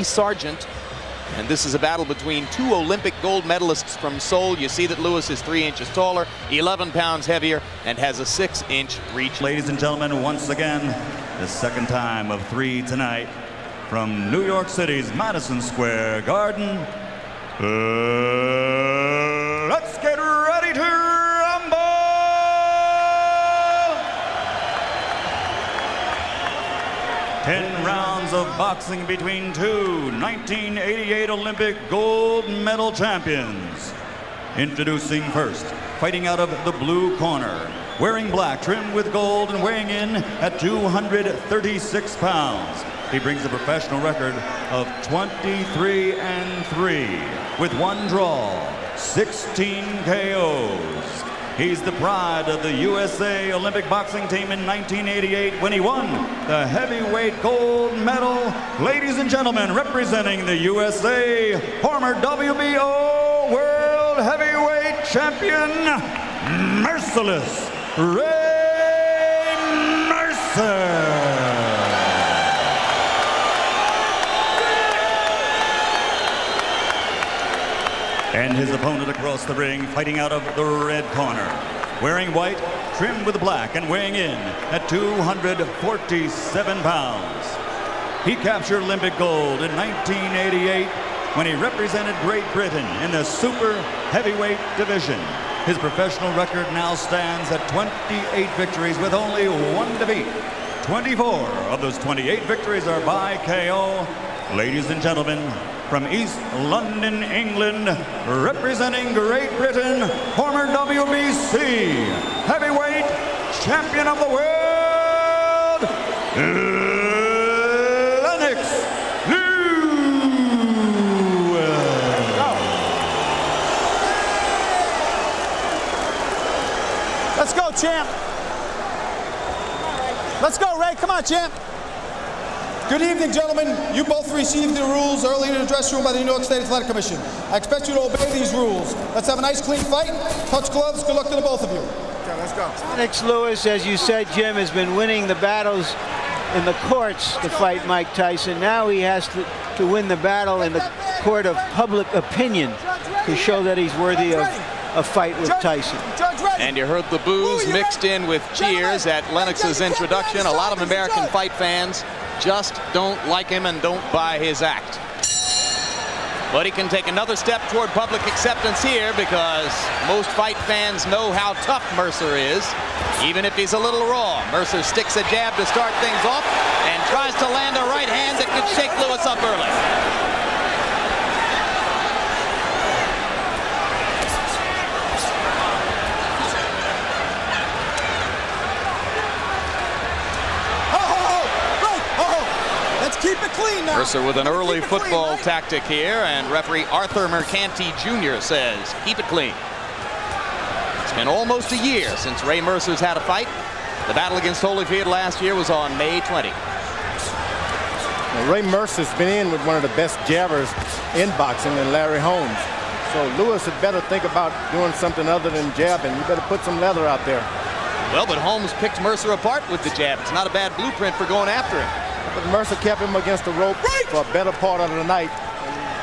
E. Sargent. And this is a battle between two Olympic gold medalists from Seoul. You see that Lewis is 3 inches taller, 11 pounds heavier, and has a 6-inch reach. Ladies and gentlemen, once again, the second time of 3 tonight from New York City's Madison Square Garden. Let's get ready to rumble! 10 rounds of boxing between two 1988 Olympic gold medal champions. Introducing first, fighting out of the blue corner, wearing black trimmed with gold and weighing in at 236 pounds. He brings a professional record of 23-3 with 1 draw, 16 KOs. He's the pride of the USA Olympic boxing team in 1988 when he won the heavyweight gold medal. Ladies and gentlemen, representing the USA, former WBO World Heavyweight Champion, Merciless Ray Mercer. And his opponent across the ring, fighting out of the red corner, wearing white, trimmed with black, and weighing in at 247 pounds. He captured Olympic gold in 1988 when he represented Great Britain in the super heavyweight division. His professional record now stands at 28 victories with only 1 defeat. 24 of those 28 victories are by KO. Ladies and gentlemen, from East London, England, representing Great Britain, former WBC heavyweight champion of the world, Lennox Lewis. Let's go, champ. Let's go, Ray. Come on, champ. Good evening, gentlemen. You both received the rules early in the dressing room by the New York State Athletic Commission. I expect you to obey these rules. Let's have a nice, clean fight. Touch gloves. Good luck to the both of you. Okay, let's go. Lennox Lewis, as you said, Jim, has been winning the battles in the courts to fight Mike Tyson. Now he has to win the battle in the court of public opinion to show that he's worthy of a fight with Tyson. And you heard the boos mixed in with cheers at Lennox's introduction. A lot of American fight fans just don't like him and don't buy his act. But he can take another step toward public acceptance here because most fight fans know how tough Mercer is, even if he's a little raw. Mercer sticks a jab to start things off and tries to land a right hand that could shake Lewis up early. Keep it clean now. Mercer with an early football tactic here, and referee Arthur Mercanti Jr. says, keep it clean. It's been almost a year since Ray Mercer's had a fight. The battle against Holyfield last year was on May 20. Now, Ray Mercer's been in with one of the best jabbers in boxing than Larry Holmes. So Lewis had better think about doing something other than jabbing. You better put some leather out there. Well, but Holmes picked Mercer apart with the jab. It's not a bad blueprint for going after him. But Mercer kept him against the rope for a better part of the night.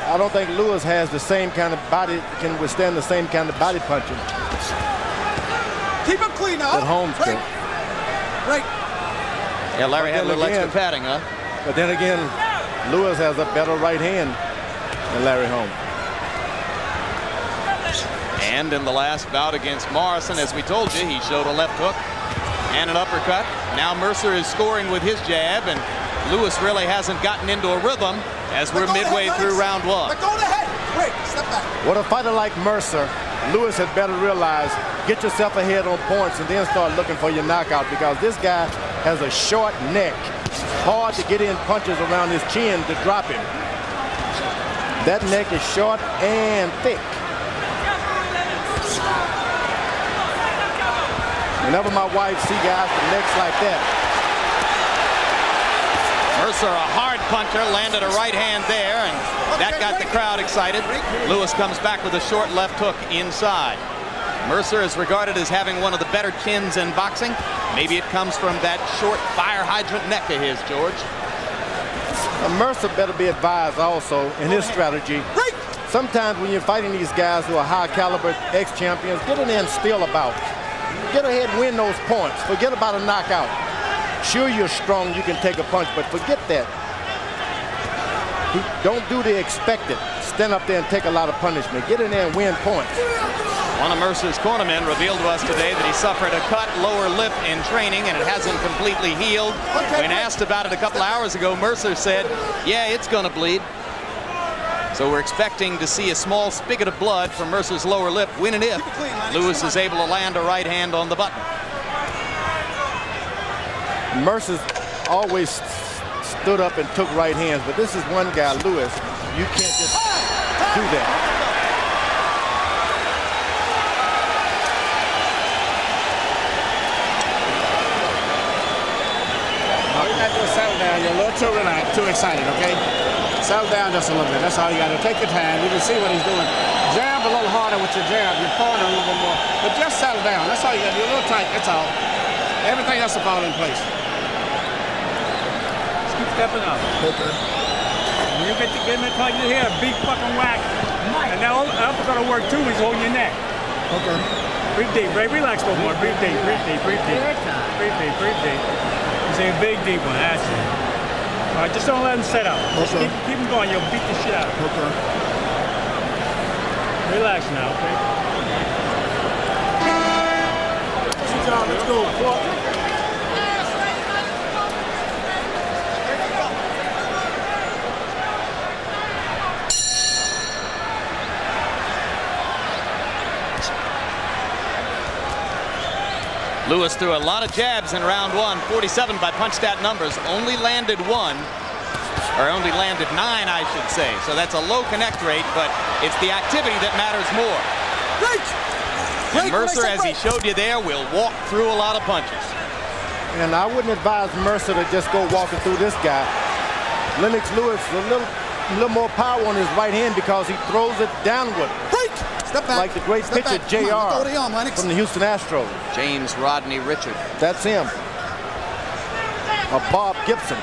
I don't think Lewis has the same kind of body, can withstand the same kind of body punching. Keep him clean now. That Holmes can. Right. Yeah, Larry had a little extra padding, huh? But then again, Lewis has a better right hand than Larry Holmes. And in the last bout against Morrison, as we told you, he showed a left hook and an uppercut. Now Mercer is scoring with his jab, and Lewis really hasn't gotten into a rhythm as we're midway through round 1. Let go of the head. Wait, step back. With a fighter like Mercer, Lewis had better realize, get yourself ahead on points and then start looking for your knockout, because this guy has a short neck. Hard to get in punches around his chin to drop him. That neck is short and thick. Whenever my wife see guys with necks like that. Mercer, a hard puncher, landed a right hand there, and that got the crowd excited. Lewis comes back with a short left hook inside. Mercer is regarded as having one of the better chins in boxing. Maybe it comes from that short fire hydrant neck of his, George. Mercer better be advised also in his strategy. Sometimes when you're fighting these guys who are high caliber ex-champions, get in there and steal about. Get ahead and win those points. Forget about a knockout. Sure, you're strong, you can take a punch, but forget that. Don't do the expected. Stand up there and take a lot of punishment. Get in there and win points. One of Mercer's cornermen revealed to us today that he suffered a cut lower lip in training and it hasn't completely healed. When asked about it a couple hours ago, Mercer said, yeah, it's going to bleed. So we're expecting to see a small spigot of blood from Mercer's lower lip when and if Lewis is able to land a right hand on the button. Mercer's always stood up and took right hands, but this is one guy, Lewis. You can't just do that. All you got to do is settle down. You're a little too relaxed, too excited, okay? Settle down just a little bit. That's all you got to do. Take your time. You can see what he's doing. Jab a little harder with your jab. You're corner a little bit more. But just settle down. That's all you got to do. You're a little tight. That's all. Everything else will fall in place. Just keep stepping up. Okay. When you get in the car, you hear a big fucking whack. And now I'm going to work too. He's holding your neck. Okay. Breathe deep. Relax a little more. Breathe deep. Breathe deep. Breathe deep. Breathe deep. Breathe deep. He's a big deep one. That's it. All right, just don't let him set up. Just keep him going. You'll beat the shit out of him. Okay. Relax now, okay? Let's go. Lewis threw a lot of jabs in round one, 47 by punch stat numbers, only landed 1, or only landed 9, I should say. So that's a low connect rate, but it's the activity that matters more. And Mercer, as he showed you there, will walk through a lot of punches. And I wouldn't advise Mercer to just go walking through this guy. Lennox Lewis, a little more power on his right hand because he throws it downward. Step back. Like the great pitcher J.R. from the Houston Astros. James Rodney Richard. That's him. Or Bob Gibson.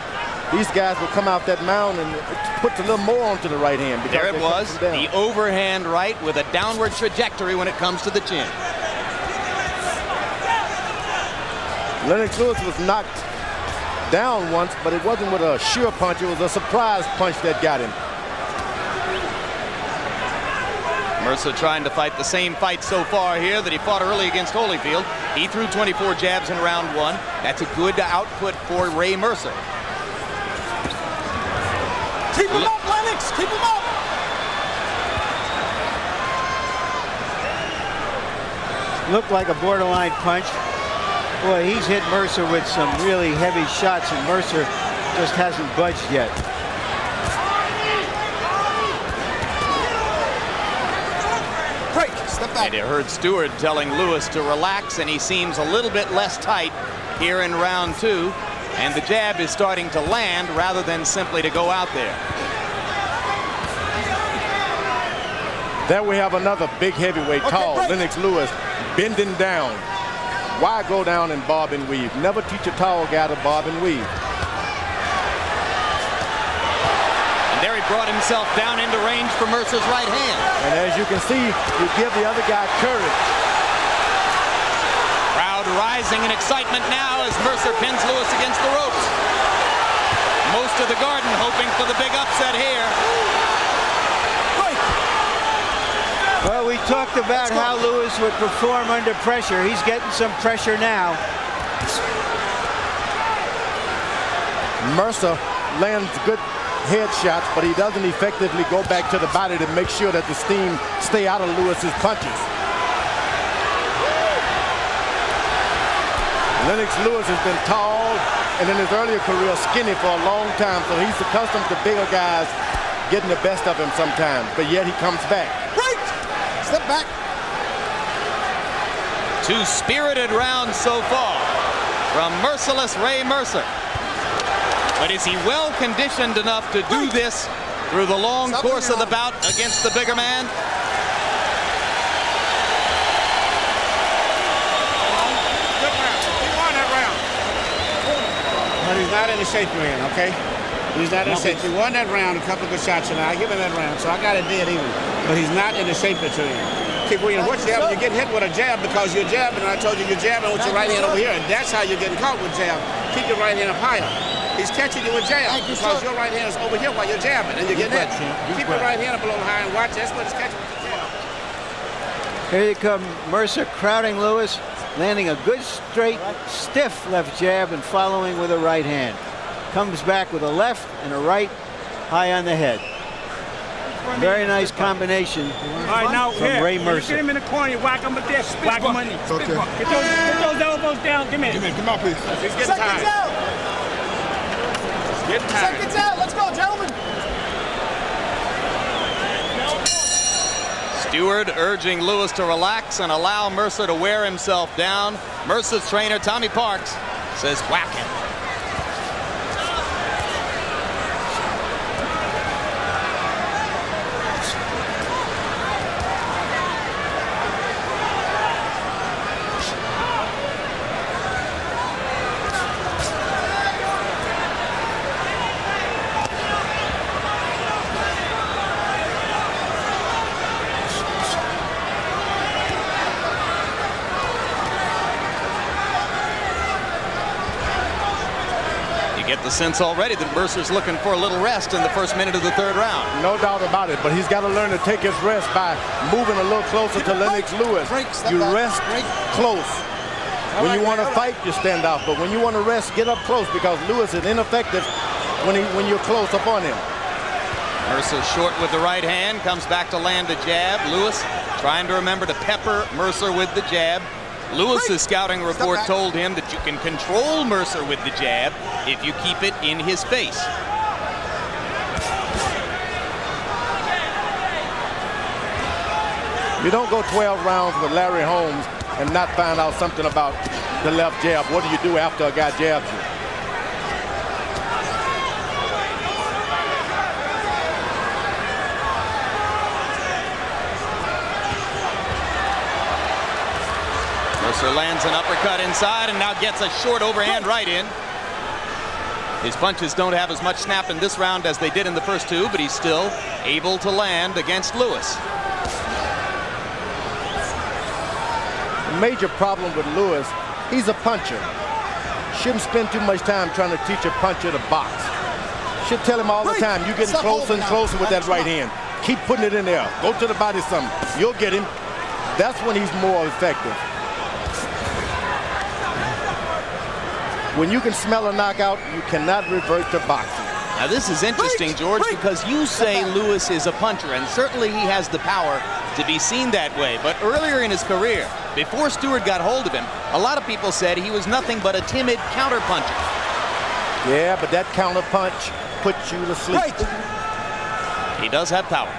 These guys will come out that mound and it puts a little more onto the right hand. There it was, the overhand right with a downward trajectory when it comes to the chin. Lennox Lewis was knocked down once, but it wasn't with a sure punch. It was a surprise punch that got him. Mercer trying to fight the same fight so far here that he fought early against Holyfield. He threw 24 jabs in round one. That's a good output for Ray Mercer. Keep him up, Lennox! Keep him up! Looked like a borderline punch. Boy, he's hit Mercer with some really heavy shots, and Mercer just hasn't budged yet. Break! Step back. And you heard Stewart telling Lewis to relax, and he seems a little bit less tight here in round two. And the jab is starting to land rather than simply to go out there. There we have another big heavyweight, tall Lennox Lewis, bending down. Why go down and bob and weave? Never teach a tall guy to bob and weave. And there he brought himself down into range for Mercer's right hand. And as you can see, you give the other guy courage. Crowd rising in excitement now as Mercer pins Lewis against the ropes. Most of the Garden hoping for the big upset here. Well, we talked about how Lewis would perform under pressure. He's getting some pressure now. Mercer lands good head shots, but he doesn't effectively go back to the body to make sure that the steam stay out of Lewis's punches. Lennox Lewis has been tall and in his earlier career skinny for a long time, so he's accustomed to bigger guys getting the best of him sometimes, but yet he comes back. Step back. Two spirited rounds so far from merciless Ray Mercer. But is he well conditioned enough to do this through the long course of the bout against the bigger man? Good round. He won that round. But he's not in the shape you're in, okay? He's not in shape. He won that round, a couple of good shots, and I give him that round, so I got it dead even. But he's not in the shape that you're in. Keep winning. What you have, you get hit with a jab because you're jabbing, and I told you you're jabbing with your right hand over here, and that's how you're getting caught with jab. Keep your right hand up higher. He's catching you with jab because your right hand is over here while you're jabbing, and you're getting hit. Keep your right hand up a little high and watch. That's what it's catching with the jab. Here they come, Mercer crowding Lewis, landing a good straight, stiff left jab and following with a right hand. Comes back with a left and a right high on the head. Very nice combination from Ray Mercer. Get him in the corner, you whack him with this, whack him on it. Okay. Get those elbows down, give me. Come on, please. He's getting tired. Getting tired. Seconds out. Let's go, gentlemen. Stewart urging Lewis to relax and allow Mercer to wear himself down. Mercer's trainer, Tommy Parks, says whack him. Get the sense already that Mercer's looking for a little rest in the first minute of the third round. No doubt about it, but he's got to learn to take his rest by moving a little closer to Lennox Lewis. You rest close. When you want to fight, you stand out, but when you want to rest, get up close because Lewis is ineffective when you're close up on him. Mercer short with the right hand, comes back to land a jab. Lewis trying to remember to pepper Mercer with the jab. Lewis's scouting report told him that you can control Mercer with the jab if you keep it in his face. You don't go 12 rounds with Larry Holmes and not find out something about the left jab. What do you do after a guy jabs you? Mercer lands an uppercut inside and now gets a short overhand right in. His punches don't have as much snap in this round as they did in the first two, but he's still able to land against Lewis. The major problem with Lewis, he's a puncher. Shouldn't spend too much time trying to teach a puncher to box. Should tell him all the time, you're getting closer and closer with that right hand. Keep putting it in there. Go to the body some. You'll get him. That's when he's more effective. When you can smell a knockout, you cannot revert to boxing. Now this is interesting, George, because you say Lewis is a puncher, and certainly he has the power to be seen that way. But earlier in his career, before Stewart got hold of him, a lot of people said he was nothing but a timid counterpuncher. Yeah, but that counterpunch puts you to sleep. He does have power.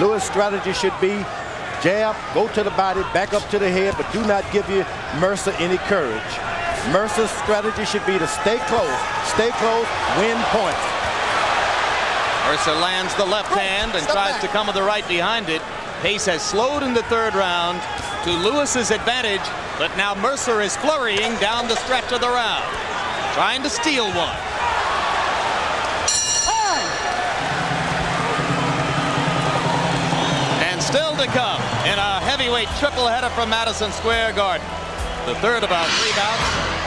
Lewis' strategy should be jab, go to the body, back up to the head, but do not give you Mercer any courage. Mercer's strategy should be to stay close, win points. Mercer lands the left hand and tries to come with the right behind it. Pace has slowed in the third round to Lewis's advantage, but now Mercer is flurrying down the stretch of the round, trying to steal one. Still to come in a heavyweight triple header from Madison Square Garden. The third of our three bouts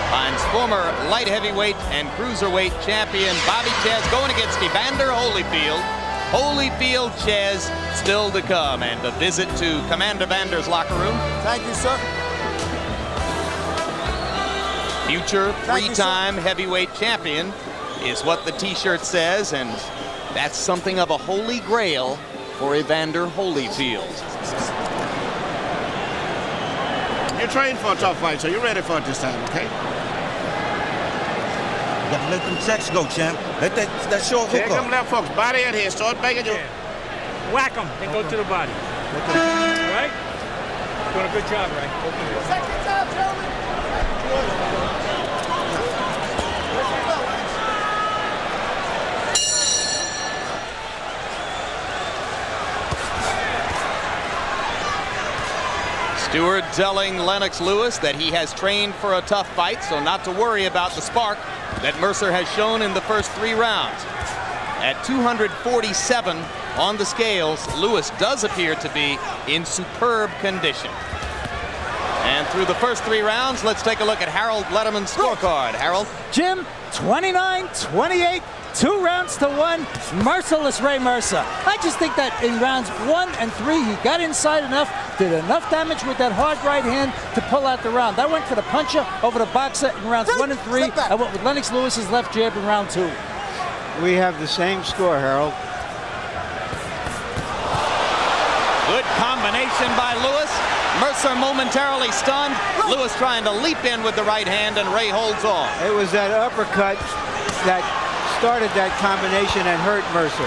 finds former light heavyweight and cruiserweight champion Bobby Chez going against Evander Holyfield. Holyfield Chez still to come, and a visit to Commander Vander's locker room. Thank you, sir. Future three-time heavyweight champion is what the t-shirt says, and that's something of a holy grail for Evander Holyfield. You trained for a tough fight, so you're ready for it this time, okay? You got to let them checks go, champ. Let that short hook Take up. them left hooks, body in here, start banging you. Whack them, then go to the body. Right? Doing a good job, right? Seconds out, gentlemen. Stewart telling Lennox Lewis that he has trained for a tough fight, so not to worry about the spark that Mercer has shown in the first 3 rounds. At 247 on the scales, Lewis does appear to be in superb condition. And through the first 3 rounds, let's take a look at Harold Letterman's scorecard. Harold? Jim, 29-28, 2 rounds to 1, merciless Ray Mercer. I just think that in rounds 1 and 3, he got inside enough, did enough damage with that hard right hand to pull out the round. I went for the puncher over the boxer in rounds 1 and 3. I went with Lennox Lewis's left jab in round 2. We have the same score, Harold. Good combination by Lewis. Mercer momentarily stunned. Lewis trying to leap in with the right hand, and Ray holds on. It was that uppercut that started that combination and hurt Mercer.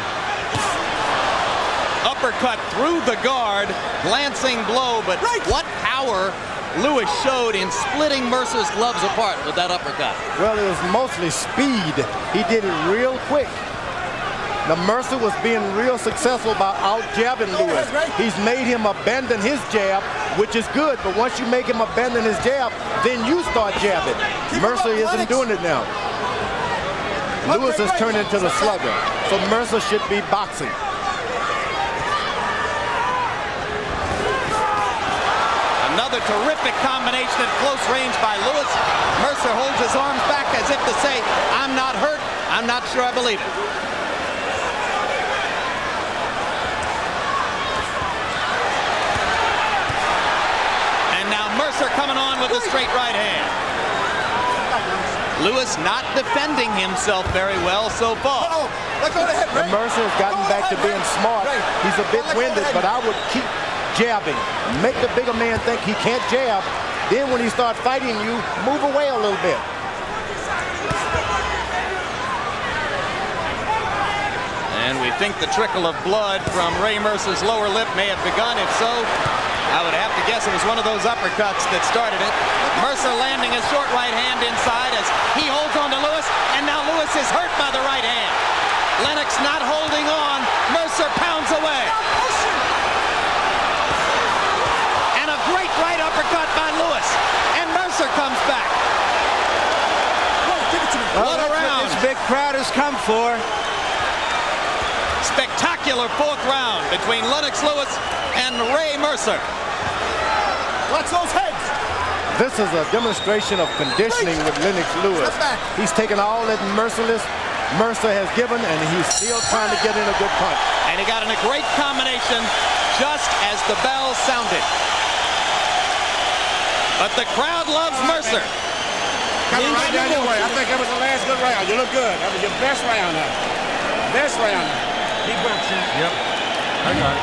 Uppercut through the guard, glancing blow, but what power Lewis showed in splitting Mercer's gloves apart with that uppercut. Well, it was mostly speed. He did it real quick. Now, Mercer was being real successful by out-jabbing Lewis. He's made him abandon his jab, which is good, but once you make him abandon his jab, then you start jabbing. Mercer isn't doing it now. Lewis has turned into the slugger, so Mercer should be boxing. Another terrific combination at close range by Lewis. Mercer holds his arms back as if to say, I'm not hurt, I'm not sure I believe it. And now Mercer coming on with a straight right hand. Lewis not defending himself very well so far. And Mercer has gotten back to being smart. He's a bit winded, but I would keep jabbing. Make the bigger man think he can't jab. Then when he starts fighting you, move away a little bit. And we think the trickle of blood from Ray Mercer's lower lip may have begun. If so, I would have to guess it was one of those uppercuts that started it. Mercer landing a short right hand inside as he holds on to Lewis, and now Lewis is hurt by the right hand. Lennox not holding on. Mercer pounds away. And a great right uppercut by Lewis, and Mercer comes back. Well, that's what this big crowd has come for. Spectacular 4th round between Lennox Lewis and Ray Mercer. Watch those heads. This is a demonstration of conditioning with Lennox Lewis. He's taken all that Mercer has given, and he's still trying to get in a good punch. And he got in a great combination just as the bell sounded. But the crowd loves Mercer. Coming right down your way. I think that was the last good round. You look good. That was your best round now. Best round. Deep breath, Jim. Yep. I got it.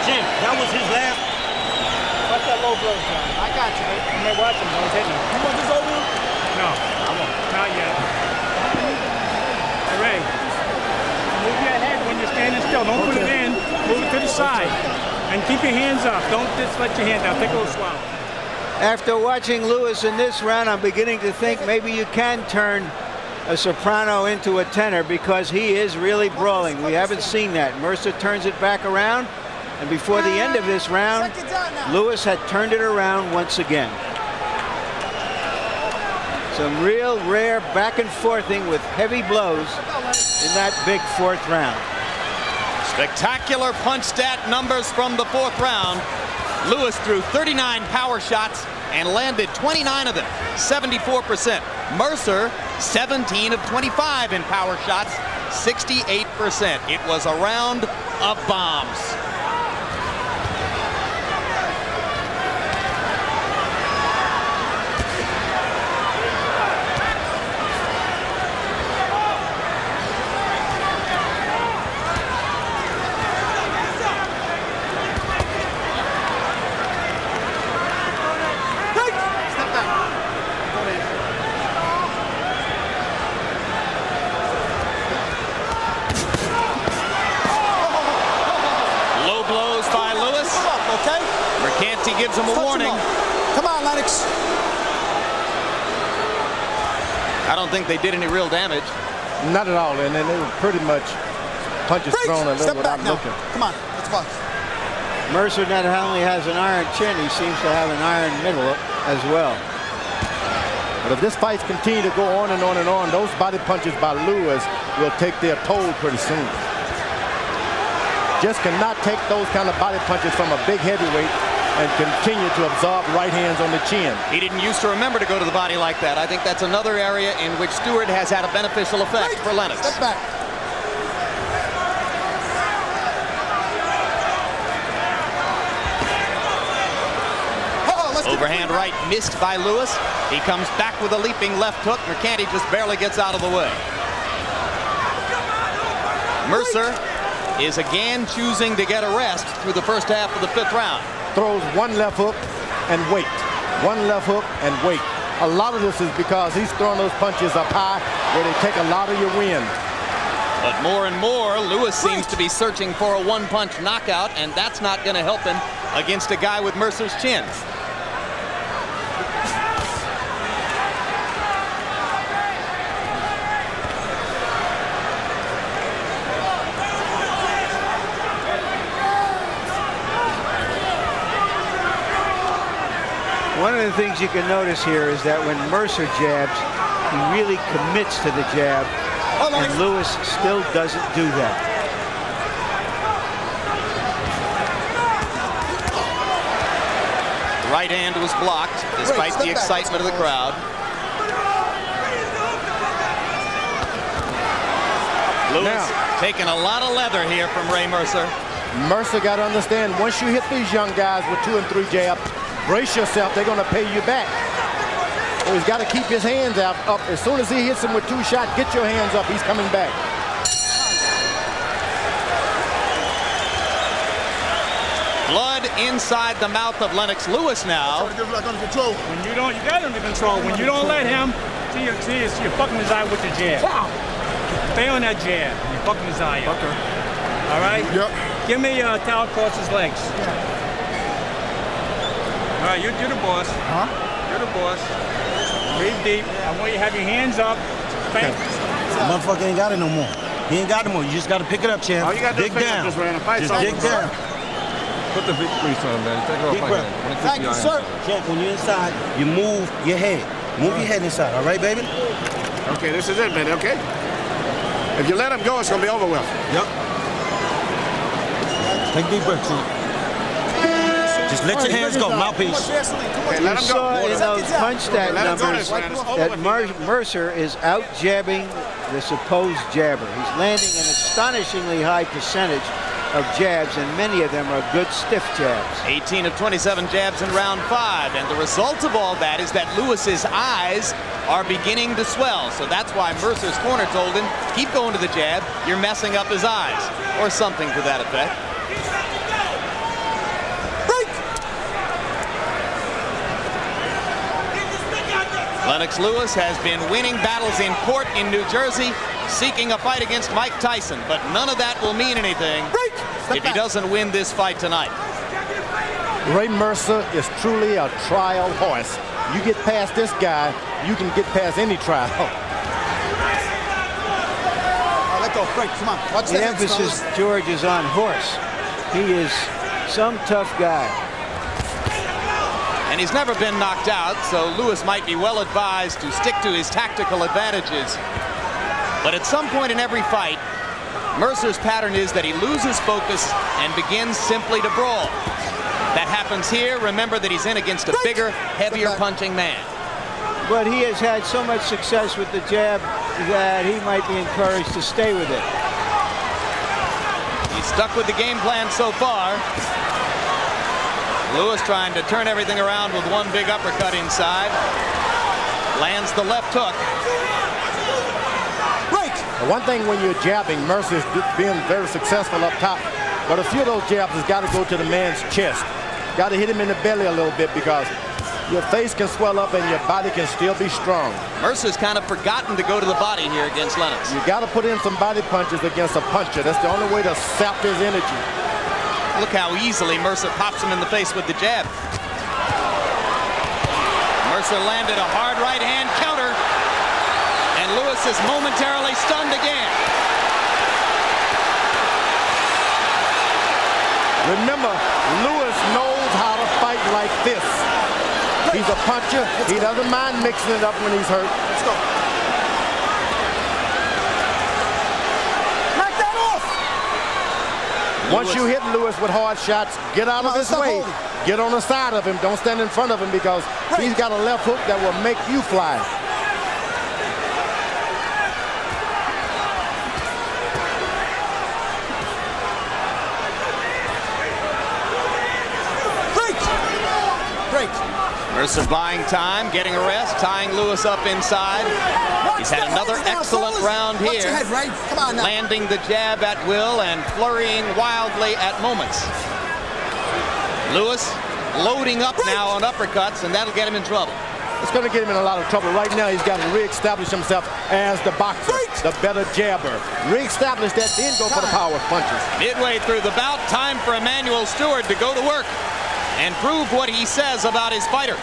Jim, that was his last. What's that low blow, John? I got you, mate. I'm not watching. I was hitting him. You want this over? No, I won't. Not yet. Ray, move your head when you're standing still. Don't put it in. Move it to the side. And keep your hands up. Don't just let your hands down. Take a little swallow. After watching Lewis in this round, I'm beginning to think maybe you can turn a soprano into a tenor because he is really brawling. We haven't seen that. Mercer turns it back around, and before the end of this round, Lewis had turned it around once again. Some real rare back and forthing with heavy blows in that big 4th round. Spectacular punch stat numbers from the 4th round. Lewis threw 39 power shots and landed 29 of them, 74%. Mercer, 17 of 25 in power shots, 68%. It was a round of bombs. He gives him a warning. Come on, Lennox. I don't think they did any real damage. Not at all, and then they were pretty much punches thrown a little without looking. Come on, let's box. Mercer not only has an iron chin, he seems to have an iron middle as well. But if this fight continue to go on and on and on, those body punches by Lewis will take their toll pretty soon. Just cannot take those kind of body punches from a big heavyweight and continue to absorb right hands on the chin. He didn't used to remember to go to the body like that. I think that's another area in which Stewart has had a beneficial effect for Lennox. Step back. Overhand right missed by Lewis. He comes back with a leaping left hook. McCanty just barely gets out of the way. Mercer is again choosing to get a rest through the first half of the 5th round. Throws one left hook and wait. One left hook and wait. A lot of this is because he's throwing those punches up high where they take a lot of your wind. But more and more, Lewis seems to be searching for a one-punch knockout, and that's not going to help him against a guy with Mercer's chin. One of the things you can notice here is that when Mercer jabs, he really commits to the jab, and Lewis still doesn't do that. The right hand was blocked despite the excitement of the crowd. Lewis taking a lot of leather here from Ray Mercer. Mercer got to understand, once you hit these young guys with 2 and 3 jabs, brace yourself, they're going to pay you back. So he's got to keep his hands up. As soon as he hits him with 2 shots, get your hands up, he's coming back. Blood inside the mouth of Lennox Lewis now. When you don't, you got him under control. When you don't let him, you're fucking his eye with the jab. Stay on that jab. You're fucking his eye up. Okay. All right? Yep. Give me a towel across his legs. All right, you're the boss. Huh? You're the boss. Breathe deep. I want you to have your hands up. Bang. Motherfucker ain't got it no more. He ain't got it no more. You just got to pick it up, champ. All you got to do is pick up this random fight. Just dig down. Put the big crease on, man. Take it off Big like breath. that. Thank you, sir. Champ, when you're inside, you move your head. Move your head inside, all right, baby? Okay, this is it, man, okay? If you let him go, it's going to be over with. Yep. Take a deep breath, champ. Just let your hands go, mouthpiece. Okay, let You him saw go. in those punch stat Let him go numbers this round. It's over that with. Mercer is out jabbing the supposed jabber. He's landing an astonishingly high percentage of jabs, and many of them are good stiff jabs. 18 of 27 jabs in round 5, and the result of all that is that Lewis's eyes are beginning to swell. So that's why Mercer's corner told him, keep going to the jab, you're messing up his eyes, or something to that effect. Lennox Lewis has been winning battles in court in New Jersey, seeking a fight against Mike Tyson, but none of that will mean anything if he doesn't win this fight tonight. Ray Mercer is truly a trial horse. You get past this guy, you can get past any trial. Let go. Great. Come on. Watch The emphasis, George, is on horse. He is some tough guy. And he's never been knocked out, so Lewis might be well advised to stick to his tactical advantages. But at some point in every fight, Mercer's pattern is that he loses focus and begins simply to brawl. That happens here. Remember that he's in against a bigger, heavier punching man. But he has had so much success with the jab that he might be encouraged to stay with it. He's stuck with the game plan so far. Lewis trying to turn everything around with one big uppercut inside. Lands the left hook. One thing when you're jabbing, Mercer's being very successful up top, but a few of those jabs has got to go to the man's chest. Got to hit him in the belly a little bit because your face can swell up and your body can still be strong. Mercer's kind of forgotten to go to the body here against Lennox. You got to put in some body punches against a puncher. That's the only way to sap his energy. Look how easily Mercer pops him in the face with the jab. Mercer landed a hard right hand counter, and Lewis is momentarily stunned again. Remember, a puncher. He doesn't mind mixing it up when he's hurt. Let's go. Knock that off! Once you hit Lewis with hard shots, get out of his way. Get on the side of him. Don't stand in front of him because he's got a left hook that will make you fly. Mercer buying time, getting a rest, tying Lewis up inside. He's had another excellent round here, landing the jab at will and flurrying wildly at moments. Lewis loading up now on uppercuts, and that'll get him in trouble. It's going to get him in a lot of trouble. Right now, he's got to reestablish himself as the boxer, the better jabber. Reestablish that, then go for the power punches. Midway through the bout, time for Emmanuel Stewart to go to work and prove what he says about his fighter.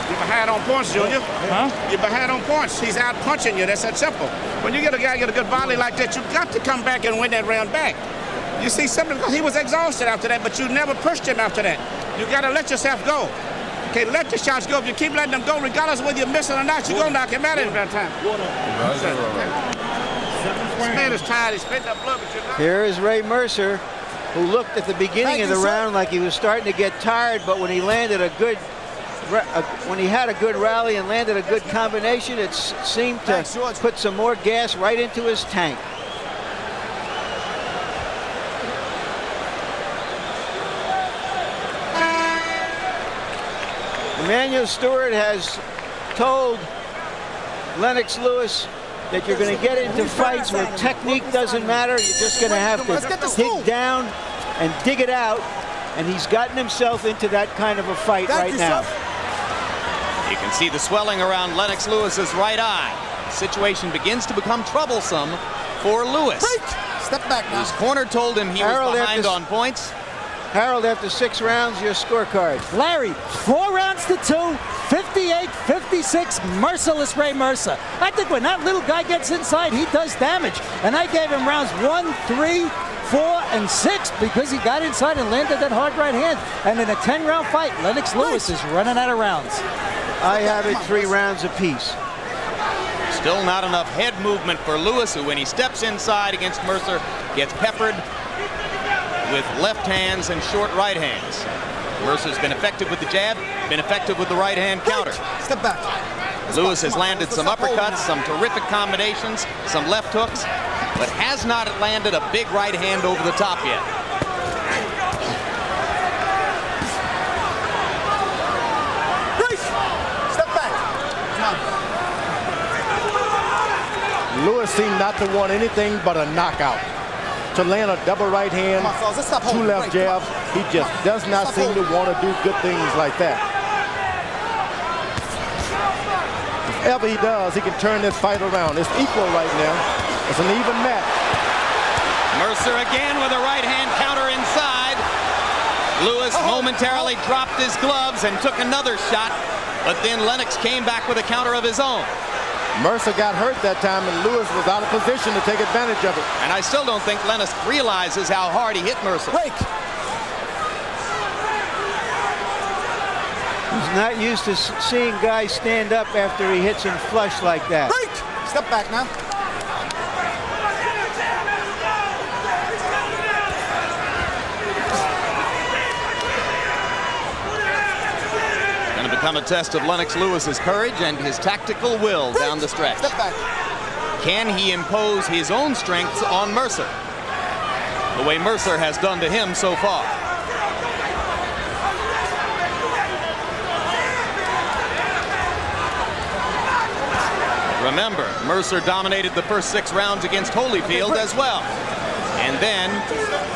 You're behind on points, Junior. Huh? You're behind on points. He's out punching you. That's that simple. When you get a guy get a good body like that, you've got to come back and win that round back. You see, something because he was exhausted after that, but you never pushed him after that. You got to let yourself go. Okay, let the shots go. If you keep letting them go, regardless of whether you're missing or not, you're going to knock him out at that time. This man is tired. He's spitting up blood, but you're not. Here is Ray Mercer, who looked at the beginning of the round like he was starting to get tired, but when he landed a good, when he had a good rally and landed a good combination, it seemed to put some more gas right into his tank. Emmanuel Stewart has told Lennox Lewis that you're going to get into fights where technique doesn't matter. You're just going to have to dig down and dig it out. And he's gotten himself into that kind of a fight right now. You can see the swelling around Lennox Lewis's right eye. The situation begins to become troublesome for Lewis. Step back now. His corner told him he was behind on points. Harold, after 6 rounds, your scorecard. Larry, 4 rounds to 2, 58-56, merciless Ray Mercer. I think when that little guy gets inside, he does damage. And I gave him rounds 1, 3, 4, and 6 because he got inside and landed that hard right hand. And in a 10-round fight, Lennox Lewis is running out of rounds. I have it 3 rounds apiece. Still not enough head movement for Lewis, who when he steps inside against Mercer, gets peppered with left hands and short right hands. Mercer's been effective with the jab, been effective with the right hand counter. Step back. Lewis has landed some uppercuts, some terrific combinations, some left hooks, but has not landed a big right hand over the top yet. Step back. Lewis seemed not to want anything but a knockout. To land a double right hand, 2 left jabs, he just does not seem to want to do good things like that. If ever he does, he can turn this fight around. It's equal right now. It's an even match. Mercer again with a right hand counter inside. Lewis momentarily dropped his gloves and took another shot, but then Lennox came back with a counter of his own. Mercer got hurt that time, and Lewis was out of position to take advantage of it. And I still don't think Lennox realizes how hard he hit Mercer. He's not used to seeing guys stand up after he hits him flush like that. Step back now. Become a test of Lennox Lewis's courage and his tactical will down the stretch. Step back. Can he impose his own strengths on Mercer, the way Mercer has done to him so far? Remember, Mercer dominated the first 6 rounds against Holyfield as well, and then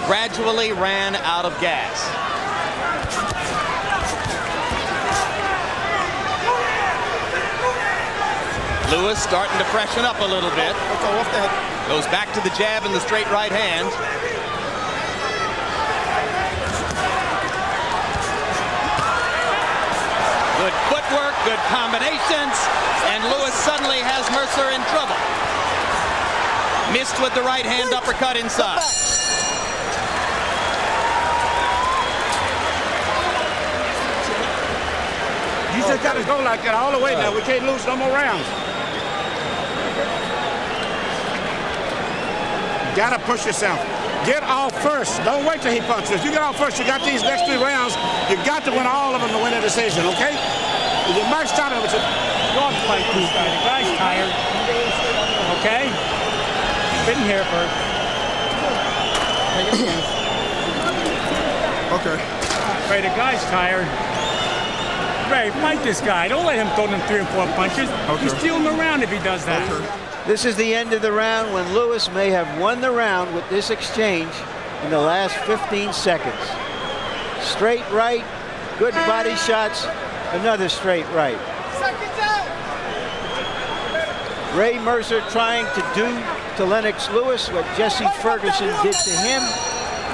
gradually ran out of gas. Lewis starting to freshen up a little bit. Goes back to the jab and the straight right hand. Good footwork, good combinations, and Lewis suddenly has Mercer in trouble. Missed with the right hand uppercut inside. You just got to go like that all the way now. We can't lose no more rounds. Got to push yourself. Get off first. Don't wait till he punches. You get off first. You got these next 3 rounds. You got to win all of them to win a decision, okay? You might start it with your fight this guy. The guy's tired. Okay? Been here first. Okay. Ray, the guy's tired. Ray, fight this guy. Don't let him throw them 3 or 4 punches. Okay. You steal him around if he does that. Okay. This is the end of the round when Lewis may have won the round with this exchange in the last 15 seconds. Straight right, good body shots, another straight right. Ray Mercer trying to do to Lennox Lewis what Jesse Ferguson did to him,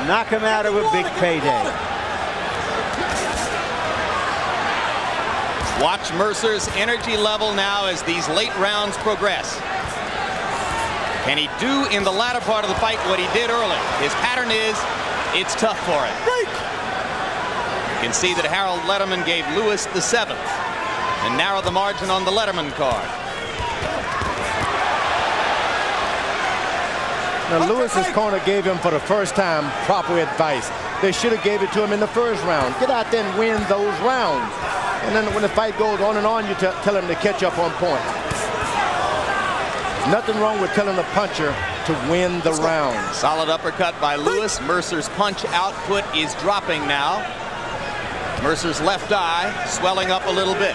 knock him out of a big payday. Watch Mercer's energy level now as these late rounds progress. Can he do in the latter part of the fight what he did early? His pattern is, it's tough for him. You can see that Harold Letterman gave Lewis the 7th and narrowed the margin on the Letterman card. Now Lewis's corner gave him for the first time proper advice. They should have gave it to him in the first round. Get out there and win those rounds. And then when the fight goes on and on, you tell him to catch up on points. Nothing wrong with telling the puncher to win the round. Solid uppercut by Lewis. Mercer's punch output is dropping now. Mercer's left eye swelling up a little bit.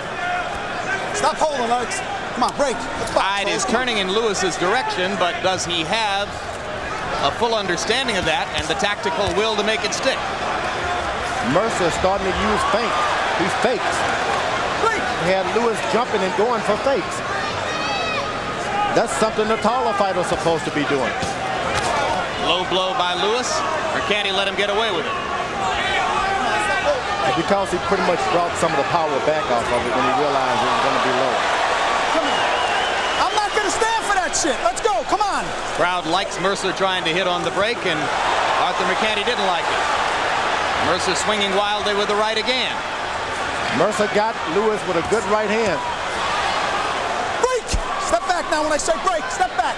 Stop holding, Lennox. Come on, break. Tide is turning in Lewis's direction, but does he have a full understanding of that and the tactical will to make it stick? Mercer starting to use feint. He fakes. He had Lewis jumping and going for fakes. That's something the taller fighter's supposed to be doing. Low blow by Lewis, or can't he let him get away with it? Because he pretty much brought some of the power back off of it when he realized it was going to be low. Come on. I'm not going to stand for that shit. Let's go. Come on. Crowd likes Mercer trying to hit on the break, and Arthur McCanty didn't like it. Mercer swinging wildly with the right again. Mercer got Lewis with a good right hand. Step back now when I say break. Step back.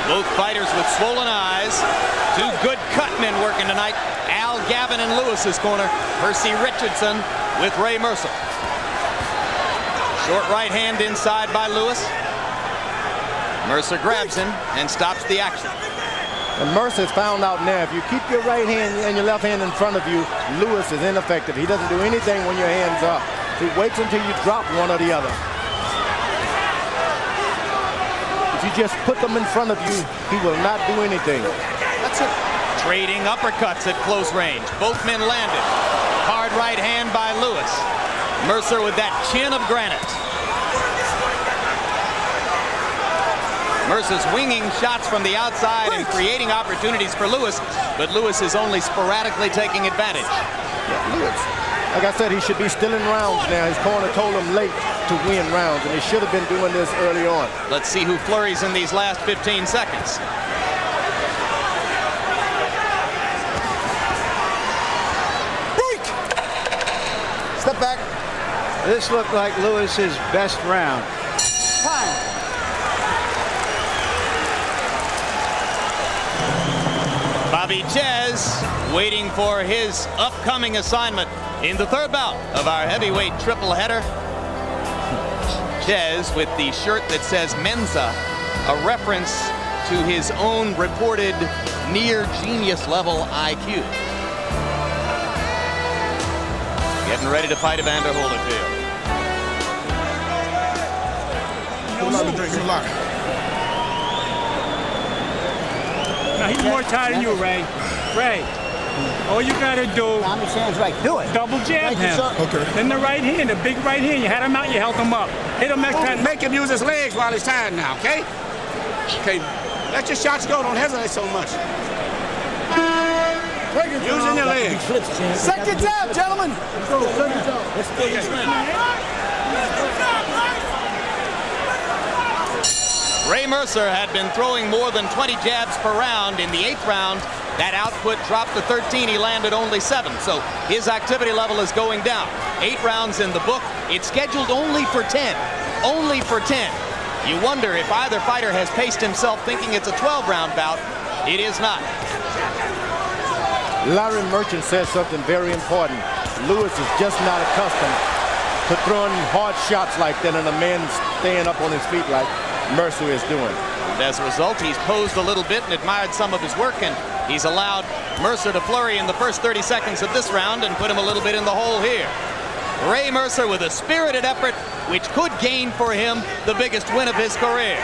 Both fighters with swollen eyes. 2 good cut men working tonight. Al Gavin in Lewis's corner. Percy Richardson with Ray Mercer. Short right hand inside by Lewis. Mercer grabs him and stops the action. And Mercer's found out now, if you keep your right hand and your left hand in front of you, Lewis is ineffective. He doesn't do anything when your hand's up. He waits until you drop one or the other. If you just put them in front of you, he will not do anything. That's it. Trading uppercuts at close range. Both men landed. Hard right hand by Lewis. Mercer with that chin of granite. Mercer's winging shots from the outside and creating opportunities for Lewis, but Lewis is only sporadically taking advantage. Yeah, Lewis, like I said, he should be still in rounds now. His corner told him late to win rounds, and he should have been doing this early on. Let's see who flurries in these last 15 seconds. Break! Step back. This looked like Lewis's best round. Time. Bobby Ches waiting for his upcoming assignment in the 3rd bout of our heavyweight triple header. Ches with the shirt that says Mensa, a reference to his own reported near genius level IQ. Getting ready to fight Evander Holyfield. Now he's more tired than you, Ray. Ray, all you gotta do, Do it. double jab him. Okay. Then the right hand, the big right hand. You had him out, you held him up. Hit him next time. Make him use his legs while he's tired now, okay? Okay, let your shots go. Don't hesitate so much. Using your legs. Second jab, gentlemen. Ray Mercer had been throwing more than 20 jabs per round. In the 8th round, that output dropped to 13. He landed only 7. So his activity level is going down. 8 rounds in the book. It's scheduled only for 10. Only for 10. You wonder if either fighter has paced himself thinking it's a 12-round bout. It is not. Larry Merchant said something very important. Lewis is just not accustomed to throwing hard shots like that and a man staying up on his feet like Mercer is doing. And as a result, he's posed a little bit and admired some of his work, and he's allowed Mercer to flurry in the first 30 seconds of this round and put him a little bit in the hole here. Ray Mercer with a spirited effort, which could gain for him the biggest win of his career.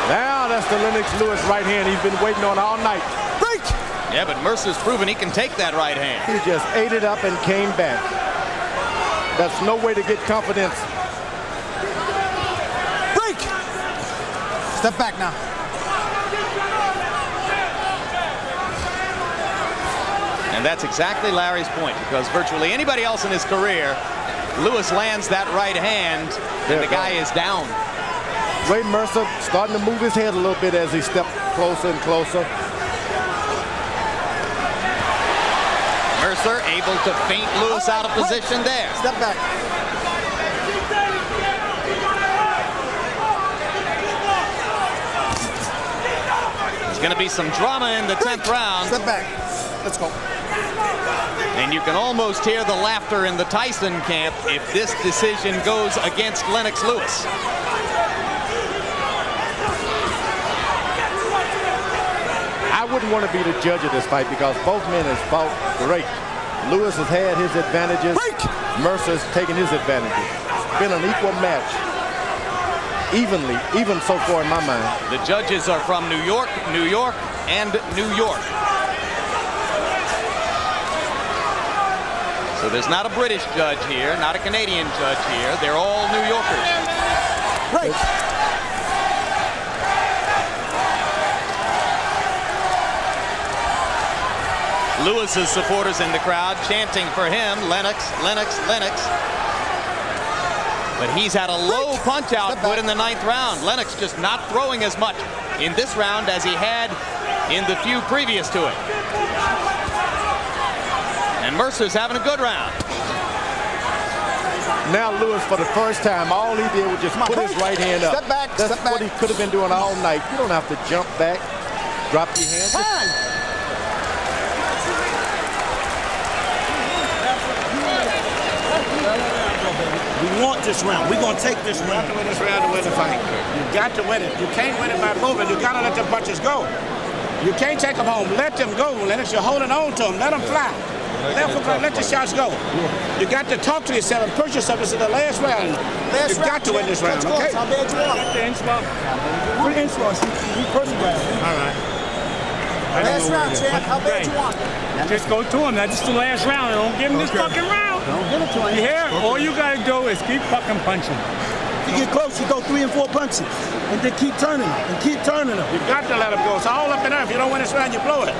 Now that's the Lennox Lewis right hand he's been waiting on all night. Break! Yeah, but Mercer's proven he can take that right hand. He just ate it up and came back. That's no way to get confidence. Break! Step back now. And that's exactly Larry's point, because virtually anybody else in his career, Lewis lands that right hand, and the guy is down. Ray Mercer starting to move his head a little bit as he stepped closer and closer. Mercer able to feint Lewis out of position there. Step back. There's going to be some drama in the 10th round. Step back. Let's go. And you can almost hear the laughter in the Tyson camp if this decision goes against Lennox Lewis. I wouldn't want to be the judge of this fight because both men have fought great. Lewis has had his advantages. Mercer's taken his advantages. It's been an equal match. Even so far in my mind. The judges are from New York, New York, and New York. So there's not a British judge here, not a Canadian judge here. They're all New Yorkers. Break! Lewis's supporters in the crowd chanting for him, Lennox, Lennox, Lennox. But he's had a low punch output in the 9th round. Lennox just not throwing as much in this round as he had in the few previous to it. And Mercer's having a good round. Now Lewis, for the first time, all he did was just put his right hand up. Step back, That's step back. what he could have been doing all night. You don't have to jump back, drop your hand. Time! We want this round. We're going to take this round. You got to win this round to win the fight. You got to win it. You can't win it by moving. You got to let the punches go. You can't take them home. Let them go, Lennox. You're holding on to them. Let them fly. Let the shots go. You got to talk to yourself and push yourself. This is the last round. You got to win this round, okay? How bad you want? Put the inch mark. Put the inch mark. You personally. All right. Last round, champ. How bad you want? Just go to him. That's the last round. Don't give him this fucking round. Don't give it to him. You hear? All you got to do is keep fucking punching. If you get close, you go 3 and 4 punches. And then keep turning them. And keep turning them. You got to let them go. It's all up in there. If you don't win this round, you blow it.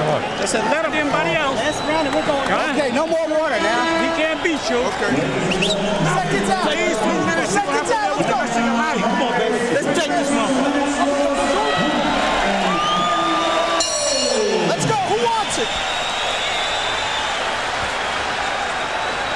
I said, let him. Anybody else? Last round and we're going. Okay, no more water now. He can't beat you. Seconds out. Please, 2 minutes. Seconds out. Let's go. Come on, baby. Let's take this one. Let's go. Who wants it?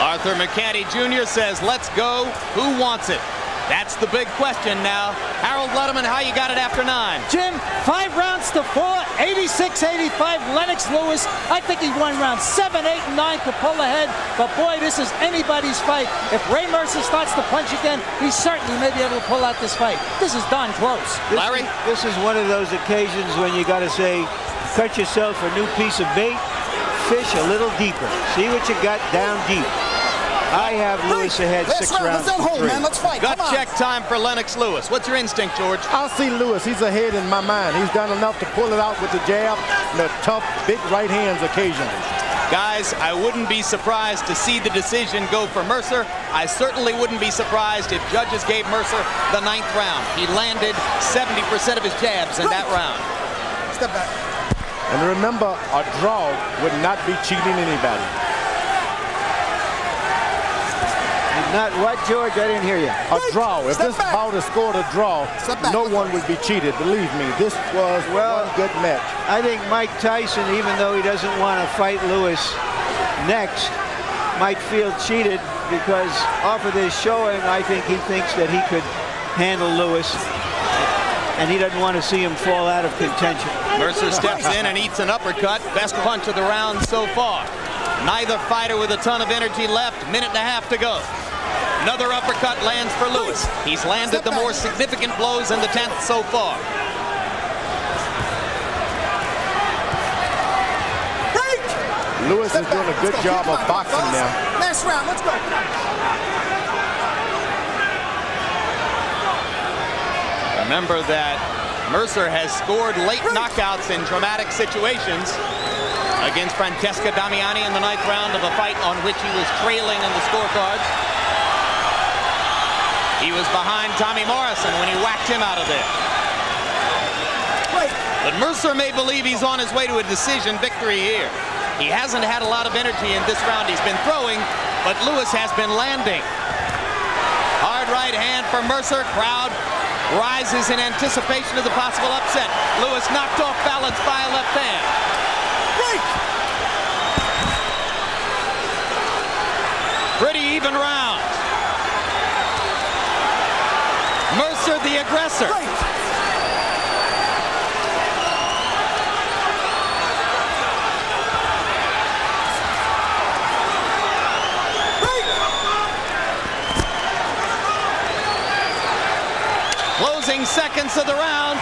Arthur McCanty Jr. says, let's go. Who wants it? That's the big question now. Harold Letterman, how you got it after 9? Jim, 5 rounds to 4, 86-85, Lennox Lewis. I think he won rounds 7, 8, and 9 to pull ahead. But boy, this is anybody's fight. If Ray Mercer starts to punch again, he certainly may be able to pull out this fight. This is darn close. Larry? This is one of those occasions when you got to say, cut yourself a new piece of bait, fish a little deeper. See what you got down deep. I have Lewis ahead 6 rounds to 3. Man. Let's fight. Gut check time for Lennox Lewis. What's your instinct, George? I'll see Lewis. He's ahead in my mind. He's done enough to pull it out with the jab and the tough, big right hands occasionally. Guys, I wouldn't be surprised to see the decision go for Mercer. I certainly wouldn't be surprised if judges gave Mercer the 9th round. He landed 70% of his jabs in that round. Step back. And remember, a draw would not be cheating anybody. Not what, George? I didn't hear you. A draw. If this bout is scored a draw, no one would be cheated. Believe me, this was one good match. I think Mike Tyson, even though he doesn't want to fight Lewis next, might feel cheated because off of this showing, I think he thinks that he could handle Lewis, and he doesn't want to see him fall out of contention. Mercer steps in and eats an uppercut. Best punch of the round so far. Neither fighter with a ton of energy left. Minute and a half to go. Another uppercut lands for Lewis. He's landed the more significant blows in the 10th so far. Lewis is doing a good job of boxing now. Last round, let's go. Remember that Mercer has scored late knockouts in dramatic situations against Francesca Damiani in the 9th round of a fight on which he was trailing in the scorecards. He was behind Tommy Morrison when he whacked him out of there. But Mercer may believe he's on his way to a decision victory here. He hasn't had a lot of energy in this round. He's been throwing, but Lewis has been landing. Hard right hand for Mercer. Crowd rises in anticipation of the possible upset. Lewis knocked off balance by a left hand. Pretty even round. Mercer the aggressor. Closing seconds of the round.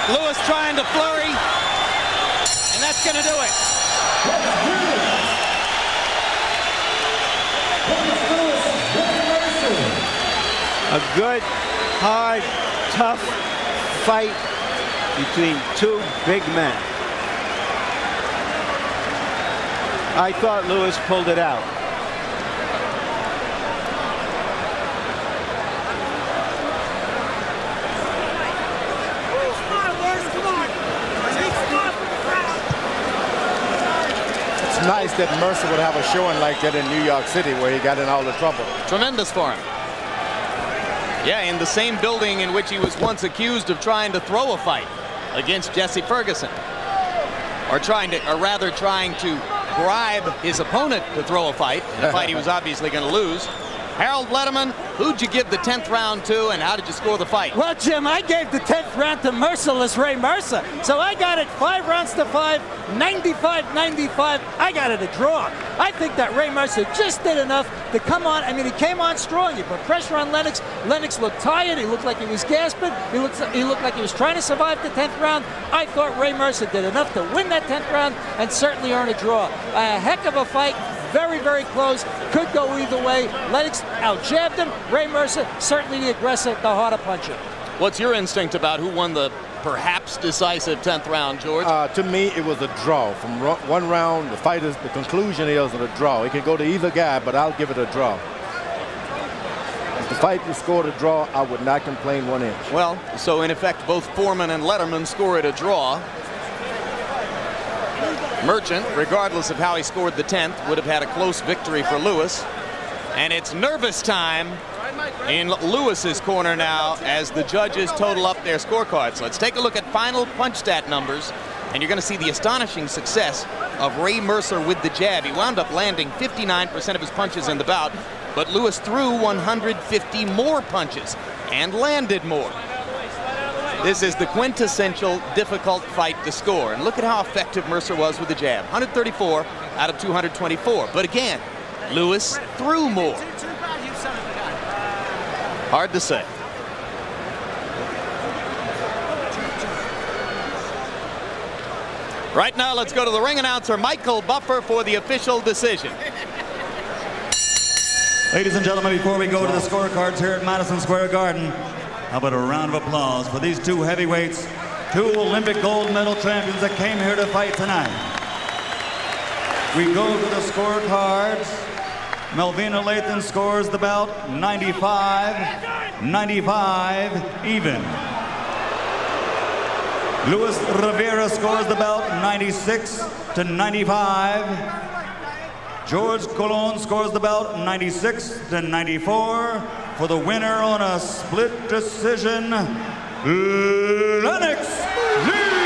Lewis trying to flurry, and that's going to do it. A good, hard, tough fight between two big men. I thought Lewis pulled it out. It's nice that Mercer would have a showing like that in New York City where he got in all the trouble. Tremendous for him. Yeah, in the same building in which he was once accused of trying to throw a fight against Jesse Ferguson. Or rather trying to bribe his opponent to throw a fight, in a fight he was obviously going to lose. Harold Letterman, who'd you give the 10th round to, and how did you score the fight? Well, Jim, I gave the 10th round to Merciless Ray Mercer. So I got it 5 rounds to 5, 95-95. I got it a draw. I think that Ray Mercer just did enough to come on. I mean, he came on strong. He put pressure on Lennox. Lennox looked tired. He looked like he was gasping. He looked like he was trying to survive the 10th round. I thought Ray Mercer did enough to win that 10th round and certainly earn a draw. A heck of a fight. Very, very close. Could go either way. Lennox out-jabbed him. Ray Mercer, certainly the aggressor, the harder puncher. What's your instinct about who won the perhaps decisive 10th round, George? To me, it was a draw. From one round, the conclusion is a draw. It can go to either guy, but I'll give it a draw. If the fight was scored a draw, I would not complain 1 inch. Well, so in effect, both Foreman and Letterman scored a draw. Merchant, regardless of how he scored the 10th, would have had a close victory for Lewis. And it's nervous time in Lewis's corner now as the judges total up their scorecards. Let's take a look at final punch stat numbers, and you're going to see the astonishing success of Ray Mercer with the jab. He wound up landing 59% of his punches in the bout, but Lewis threw 150 more punches and landed more. This is the quintessential difficult fight to score. And look at how effective Mercer was with the jab. 134 out of 224. But again, Lewis threw more. Hard to say. Right now, let's go to the ring announcer, Michael Buffer, for the official decision. Ladies and gentlemen, before we go to the scorecards here at Madison Square Garden, how about a round of applause for these two heavyweights, two Olympic gold medal champions that came here to fight tonight. We go to the scorecards. Melvina Lathan scores the bout 95-95 even. Luis Rivera scores the bout 96-95. George Colon scores the bout 96-94. For the winner on a split decision, Lennox Lewis.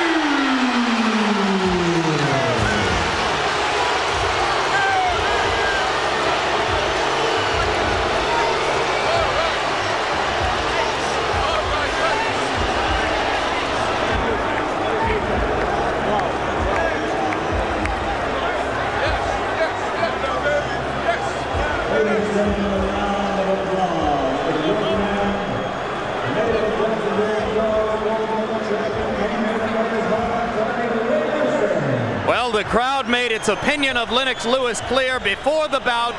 Well, the crowd made its opinion of Lennox Lewis clear before the bout,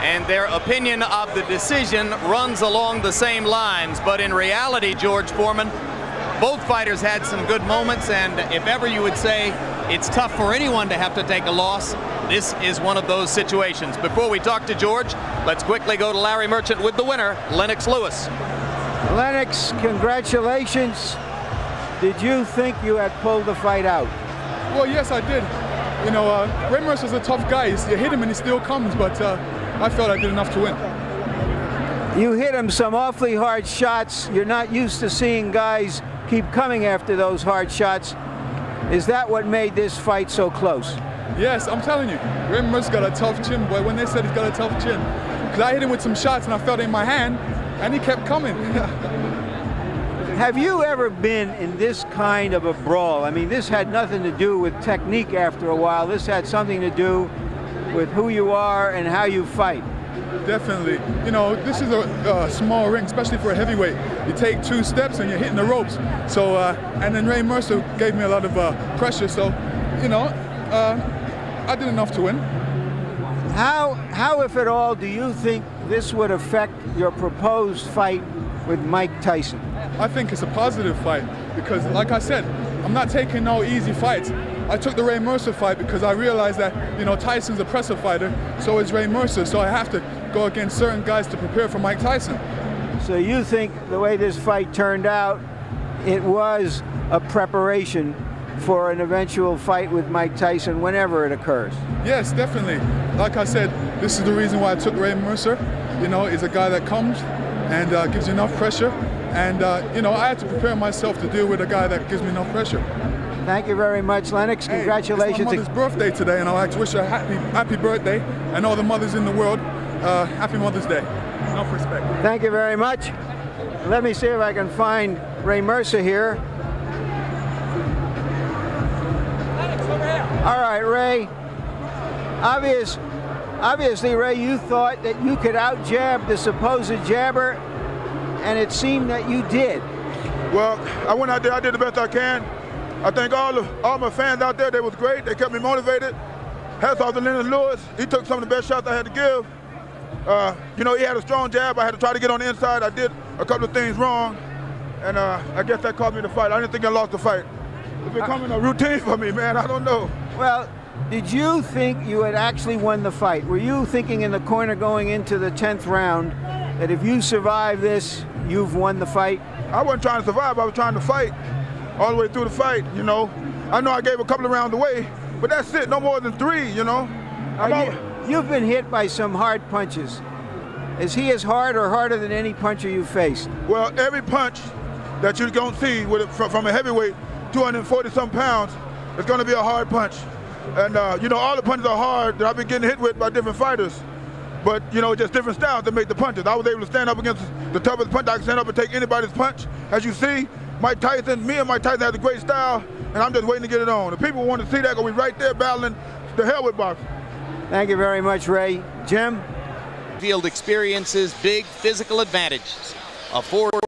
and their opinion of the decision runs along the same lines. But in reality, George Foreman, both fighters had some good moments, and if ever you would say it's tough for anyone to have to take a loss, this is one of those situations. Before we talk to George, let's quickly go to Larry Merchant with the winner, Lennox Lewis. Lennox, congratulations. Did you think you had pulled the fight out? Well, yes, I did. You know, Ray Mercer's a tough guy. You hit him and he still comes, but I felt I did enough to win. You hit him some awfully hard shots. You're not used to seeing guys keep coming after those hard shots. Is that what made this fight so close? Yes, I'm telling you, Ray Mercer's got a tough chin, boy. When they said he's got a tough chin, because I hit him with some shots and I felt it in my hand, and he kept coming. Have you ever been in this kind of a brawl? I mean, this had nothing to do with technique after a while. This had something to do with who you are and how you fight. Definitely. You know, this is a small ring, especially for a heavyweight. You take 2 steps and you're hitting the ropes. So, and then Ray Mercer gave me a lot of pressure. So, you know, I did enough to win. How, if at all, do you think this would affect your proposed fight with Mike Tyson? I think it's a positive fight because, like I said, I'm not taking no easy fights. I took the Ray Mercer fight because I realized that, you know, Tyson's a presser fighter, so is Ray Mercer, so I have to go against certain guys to prepare for Mike Tyson. So you think the way this fight turned out, it was a preparation for an eventual fight with Mike Tyson whenever it occurs? Yes, definitely. Like I said, this is the reason why I took Ray Mercer. You know, he's a guy that comes and gives you enough pressure. And, you know, I had to prepare myself to deal with a guy that gives me enough pressure. Thank you very much, Lennox. Congratulations. Hey, it's my mother's birthday today, and I'd like to wish her a happy birthday, and all the mothers in the world, happy Mother's Day. Enough respect. Thank you very much. Let me see if I can find Ray Mercer here. Lennox, over here. All right, Ray. Obviously, Ray, you thought that you could out-jab the supposed jabber, and it seemed that you did. Well, I went out there, I did the best I can. I think all my fans out there, they was great. They kept me motivated. Hats off to Lennox Lewis. He took some of the best shots I had to give. You know, he had a strong jab. I had to try to get on the inside. I did a couple of things wrong, and I guess that cost me the fight. I didn't think I lost the fight. It's becoming a routine for me, man. I don't know. Well, did you think you had actually won the fight? Were you thinking in the corner going into the 10th round that if you survive this, you've won the fight? I wasn't trying to survive. I was trying to fight all the way through the fight, you know. I know I gave a couple of rounds away, but that's it. No more than 3, you know. You've been hit by some hard punches. Is he as hard or harder than any puncher you've faced? Well, every punch that you're going to see from a heavyweight, 240-some pounds, it's going to be a hard punch. And, you know, all the punches are hard that I've been getting hit with by different fighters. But, you know, just different styles that make the punches. I was able to stand up against the toughest punch. I can stand up and take anybody's punch. As you see, Mike Tyson, me and Mike Tyson have a great style, and I'm just waiting to get it on. The people want to see that because we're right there battling the hell with boxing. Thank you very much, Ray. Jim? Field experiences big physical advantages. A 4